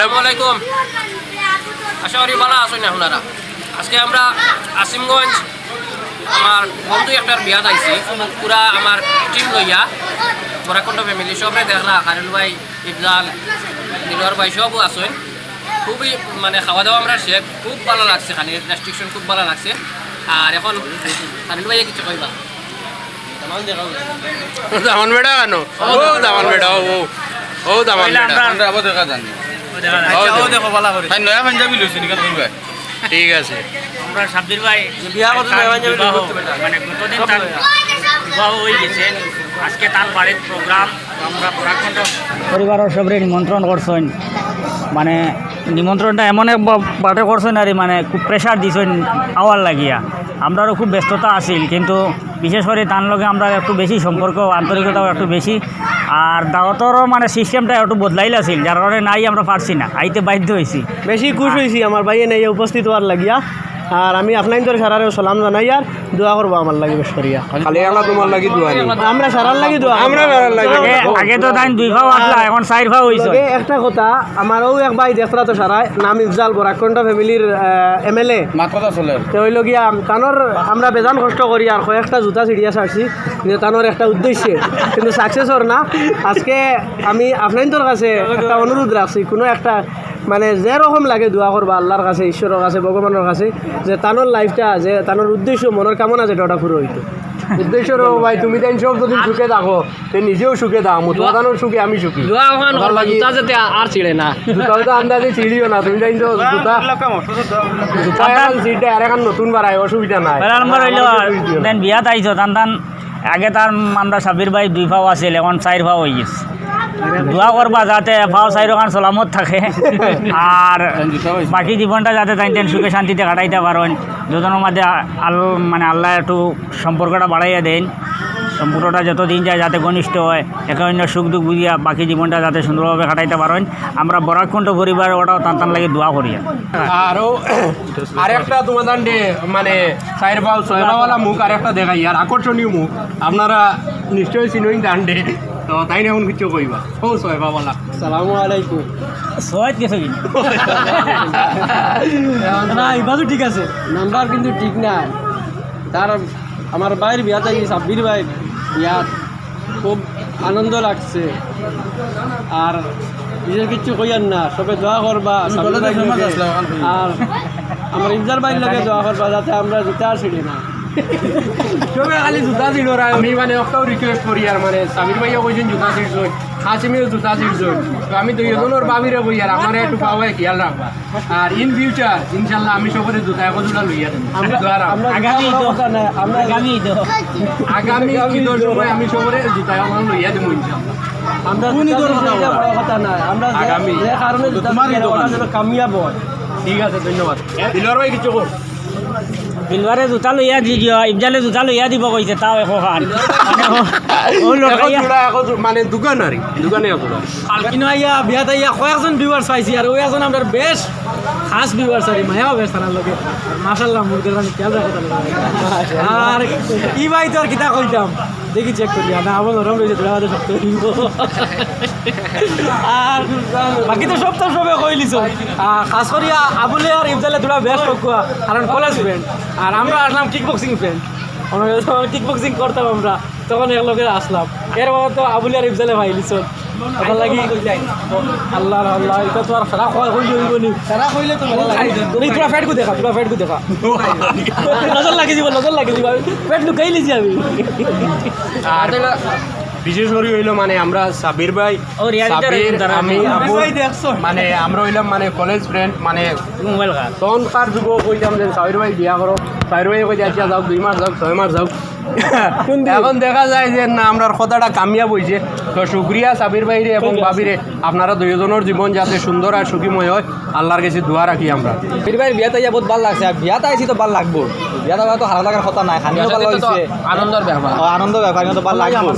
আসসালামু আলাইকুম। আশা করি ভালো আছেন আপনারা। আজকে আমরা আসিমগঞ্জ আমার বন্ধু একটার বিয়াত আইছি, পুরা আমার টিম লইয়া বরাকণ্ড ফ্যামিলি সবরে দেখলা, খালিল ভাই, ইফজাল, দিলওয়ার ভাই সবও আছেন। খুবই মানে খাওয়া দাওয়া আমরা শেখ, খুব ভালো লাগছে, খালি রেস্ট্রিকশন খুব ভালো লাগছে। আর এখন খালিল ভাইয়ে কিছু কইবা? দামান বেড়া কেন? ও দামান বেড়া, ও দামান নয়া পাঞ্জাবি লইছি নিকাল করবে। ঠিক আছে, আমরা সাব্বির ভাই মানে গতদিন তার বিবাহ হয়ে গেছে, আজকে তার বাড়ির প্রোগ্রাম। আমরা বরাকণ্ড পরিবারের সবরে নিমন্ত্রণ করছেন, মানে নিমন্ত্রণটা এমন এক বাটে করছেন আর মানে খুব প্রেশার দিছেন আওয়ার লাগিয়া। আমরাও খুব ব্যস্ততা আছিল, কিন্তু বিশেষ করে তার লগে আমরা একটু বেশি সম্পর্ক, আন্তরিকতাও একটু বেশি। আর দাওয়াতেরও মানে সিস্টেমটা একটু বদলাইল আছিল, যার কারণে নাই আমরা পারছি না, আইতে বাধ্য হয়েছি। বেশি খুশ হয়েছি আমার ভাইয়ে নেই উপস্থিত হওয়ার লাগিয়া। আর আমি আপনার তোর সারারেও সালাম জানাই আর দোয়া করবো আমার লাগে বেশ করিয়া। খালি আমরা তোমার লাগি দোয়া নি, আমরা সারার লাগি দোয়া, আমরা সারার লাগি। আগে তো তাই 2 ভাও আসলা, এখন 4 ভাও হইছে। একটা কথা, আমারও এক ভাই দেখরা তো সারায়, নাম ইফজাল, বরাকণ্ড ফ্যামিলির MLA মাত কথা চলে তো হইল গিয়া তানোর আমরা বেজান কষ্ট করি আর কয়েকটা জুতা ছিড়িয়া ছাড়ছি, কিন্তু তানোর একটা উদ্দেশ্যে, কিন্তু সাকসেস হর না। আজকে আমি আপনার তোর কাছে একটা অনুরোধ রাখছি, কোনো একটা মানে যেরকম লাগে দোয়া করবা আল্লাহর কাছে, ঈশ্বরের কাছে, ভগবানের কাছে, যে তানোর লাইফটা, যে তানোর উদ্দেশ্য, মনের কামনা যেটা ওটা পুরো হইতো। উদ্দেশ্য রে ভাই, তুমি তাই সব যদি সুখে থাকো তে নিজেও সুখে থাকো, তোমাদের সুখে আমি সুখী। দোয়া ওখান জুতা যাতে আর ছিড়ে না, জুতা তো আন্দাজে ছিড়িও না, তুমি তাই তো জুতা জুতা এখন ছিড়তে আর এখন নতুন বাড়ায়, অসুবিধা নাই। নম্বর হইল দেন বিয়াত আইছো টান আগে তার আমরা সাব্বির ভাই 2 ভাও আছিল, এখন 4 ভাও হয়ে গেছে। দোয়া করবা যাতে ভাও 4 খান সলামত থাকে, আর বাকি জীবনটা যাতে তাই সুখে শান্তিতে কাটাইতে পারেন। দুজনের মধ্যে মানে আল্লাহ একটু সম্পর্কটা বাড়াইয়া দেন, সম্পর্কটা যতদিন যায় যাতে ঘনিষ্ঠ হয়, একে অন্য সুখ দুঃখ বুঝিয়া বাকি জীবনটা যাতে সুন্দরভাবে কাটাইতে পারেন। আমরা বরাকণ্ঠ পরিবার ওটাও টান লাগে দোয়া করিয়া। আরও আরেকটা তোমাদের মানে 4 ভাও 6 ভাওয়ালা মুখ আরেকটা দেখাই, আর আকর্ষণীয় মুখ আপনারা নিশ্চয়ই চিনুই দান্ডে, তো তাই এখন কিছু কইবা। ও 6 ভাওয়ালা, সালামু আলাইকুম। সহায় গেছে কিন্তু না এবারও ঠিক আছে, নাম্বার কিন্তু ঠিক নাই। তার আমার ভাইয়ের বিয়াতে সাব্বির ভাই বিয়াত খুব আনন্দ লাগছে। আর নিজের কিচ্ছু কইয়ার না, সবে দোয়া করবা সাব্বির ভাই আর আমার ইফজাল ভাইয়ের লগে দোয়া করবা যাতে আমরা জুতা ছিড়ি না। সবে খালি জুতা ছিড়ো। আমি মানে একটাও রিকোয়েস্ট করি, আর মানে সাবির ভাইও কইছেন জুতা ছিড়ছো, হাসিমিও জুতা ছিড়ছো, তো আমি দুইজনের বাবিরে কই আর আপনারা একটু পাওয়ায় খেয়াল রাখবা। আর ইন ফিউচার ইনশাল্লাহ আমি সবরে জুতা এক জোড়া লইয়া দেবো। আগামী ঈদের সময় আমি সবরে জুতা এখন লইয়া দেবো ইনশাল্লাহ। ঠিক আছে, ধন্যবাদ। দিলওয়ার ভাই কিছু কর। বিলবারে জোতা লইয়া দি দিও, ইফজালে জোতা লইয়া দিব কইছে, তাও এখন মানে দোকান আর দোকানে কিন্তু আইয়া বিয়াত আইয়া কয়েকজন ভিউয়ার্স পাইছি, আর ওই এখন আমরা বেশ খাস ভিউয়ার্স আর মায়াও বেশ তার লগে মাশাআল্লাহ মুরগের আমি খেয়াল রাখো। আর ই ভাই তো আর কিতা কইতাম দেখি চেক করি না, আমার নরম রয়েছে তোরা আমাদের শক্ত হইব। আর বাকি তো সব তো সবে কইলিছ, খাস করি আবুলে আর ইফজালে তোরা বেশ পকুয়া, কারণ কলেজ ফ্রেন্ড, আর আমরা আসলাম কিক বক্সিং ফ্রেন্ড। আমরা কিক বক্সিং করতাম আমরা, তখন এক লগে আসলাম। এর বাবা তো আবুলে আর ইফজালে ভাইলিছ ওটা লাগি আল্লাহ আল্লাহ, এটা তো আর সারা খোয়া হইলে হইব নি, সারা হইলে তো তুমি তোরা ফ্যাটকু দেখা, তোরা ফ্যাটকু দেখা, নজর লাগি যাব, নজর লাগি যাব, ফ্যাট লুকাই লিছি আমি। আর বিশেষ করে হইলো মানে আমরা সাবির ভাই, আমি মানে আমরা হইলাম মানে কলেজ ফ্রেন্ড, মানে তখনকার যুগ কইতাম যে সাবির ভাই বিয়া করো, সাবির ভাই কই যাচ্ছি যাও 2 মাস যাও 6 মাস যাও। এখন দেখা যায় যে না, আমরা কথাটা কামিয়াব হয়েছে। তো শুক্রিয়া সাবির ভাইরে এবং বাবিরে, আপনারা দুইজনের জীবন যাতে সুন্দর আর সুখীময় হয় আল্লাহর কাছে দোয়া রাখি আমরা। সাবির ভাই বিয়াতে আইয়া বহুত ভালো লাগছে, আর বিয়াতে আইছি তো ভালো লাগবো, বিয়াতে তো হারা লাগার কথা নাই, খানিও ভালো হয়েছে, আনন্দের ব্যাপার, আনন্দ ব্যাপার কিন্তু ভালো লাগবো,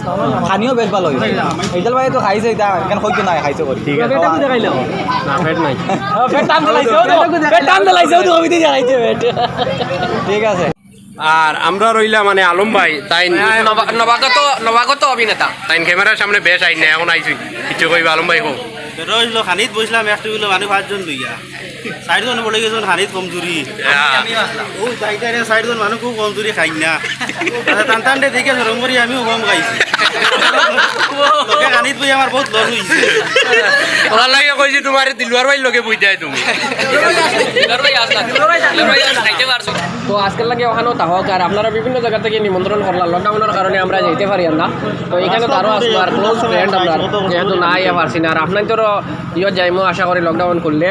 খানিও বেশ ভালো হয়েছে। ইফজাল ভাই তো খাইছে, এটা কেন কইতো নাই খাইছে করি, ঠিক আছে না ফেট নাই, ফেট টান দিলাইছে, ফেট টান দিলাইছে, তো কবিতে দেখাইছে ফেট, ঠিক আছে। আর আমরা রইলা মানে আলম ভাই, তাই নবাগত অভিনেতা, তাই ক্যামেরার সামনে বেশ আইন না, এখন আইছি কিছু কইবা আলম ভাই হোক। বেরো হইলো খানিত বসলাম একটা হইলো মানুষ 5 জন লইয়া 60 জন বলে গেছেন খানিত কমজুরি ও যাইতারে 60 জন মানুষ খুব কমজুরি খাই না টান টান দেখে সরম করি আমিও কম খাইছি লোকে খানিত বই আমার বহুত লস হইছে ওরা লাগে কইছি তোমার দিলওয়ার ভাই লগে বইতাই তুমি তো আজকের লাগে ওখানেও তাহক আর আপনারা বিভিন্ন জায়গা থেকে নিমন্ত্রণ করলাম লকডাউনের কারণে আমরা যেতে পারি না তো এখানে তারও আসবো আর ক্লোজ ফ্রেন্ড আপনার যেহেতু না ইয়ে পারছি না আর আপনার তোর ইয়ত যাইমো আশা করি লকডাউন করলে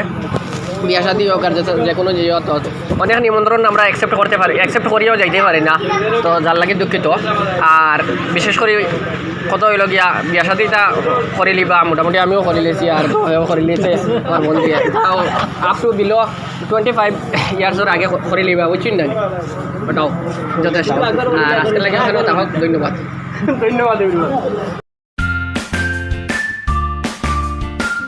বিয়া শাদি হোক আর যে কোনো ইয়ত অনেক নিমন্ত্রণ আমরা অ্যাকসেপ্ট করিয়াও যাইতে পারি না তো যার লাগে দুঃখিত আর বিশেষ করে কত হইল গিয়া বিয়া শাদিটা করে লিবা মোটামুটি আমিও করে লিছি আর করে লিছে আমার বন্ধু তাও আপ টু বিলো 25 ইয়ার্সের আগে করে লিবা বুঝছেন না ওটাও যথেষ্ট আর আজকের লাগে ওখানেও তাহলে ধন্যবাদ